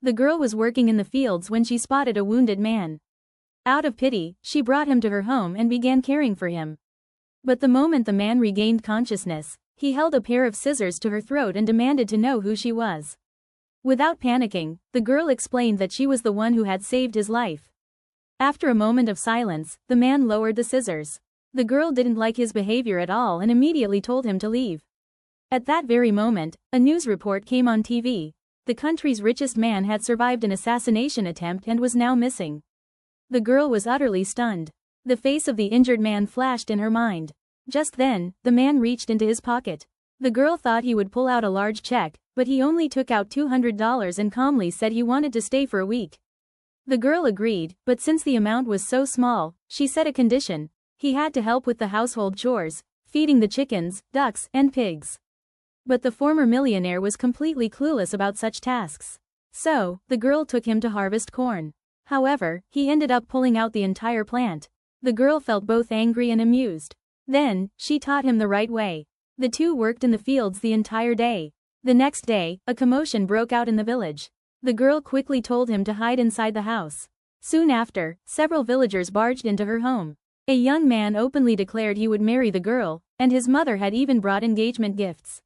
The girl was working in the fields when she spotted a wounded man. Out of pity, she brought him to her home and began caring for him. But the moment the man regained consciousness, he held a pair of scissors to her throat and demanded to know who she was. Without panicking, the girl explained that she was the one who had saved his life. After a moment of silence, the man lowered the scissors. The girl didn't like his behavior at all and immediately told him to leave. At that very moment, a news report came on TV. The country's richest man had survived an assassination attempt and was now missing. The girl was utterly stunned. The face of the injured man flashed in her mind. Just then, the man reached into his pocket. The girl thought he would pull out a large check, but he only took out $200 and calmly said he wanted to stay for a week. The girl agreed, but since the amount was so small, she set a condition. He had to help with the household chores, feeding the chickens, ducks, and pigs. But the former millionaire was completely clueless about such tasks. So, the girl took him to harvest corn. However, he ended up pulling out the entire plant. The girl felt both angry and amused. Then, she taught him the right way. The two worked in the fields the entire day. The next day, a commotion broke out in the village. The girl quickly told him to hide inside the house. Soon after, several villagers barged into her home. A young man openly declared he would marry the girl, and his mother had even brought engagement gifts.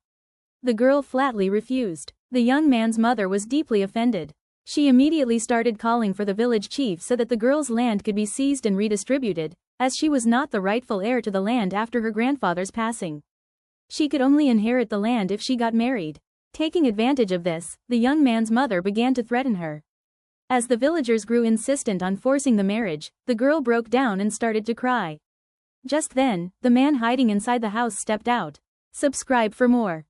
The girl flatly refused. The young man's mother was deeply offended. She immediately started calling for the village chief so that the girl's land could be seized and redistributed, as she was not the rightful heir to the land after her grandfather's passing. She could only inherit the land if she got married. Taking advantage of this, the young man's mother began to threaten her. As the villagers grew insistent on forcing the marriage, the girl broke down and started to cry. Just then, the man hiding inside the house stepped out. Subscribe for more.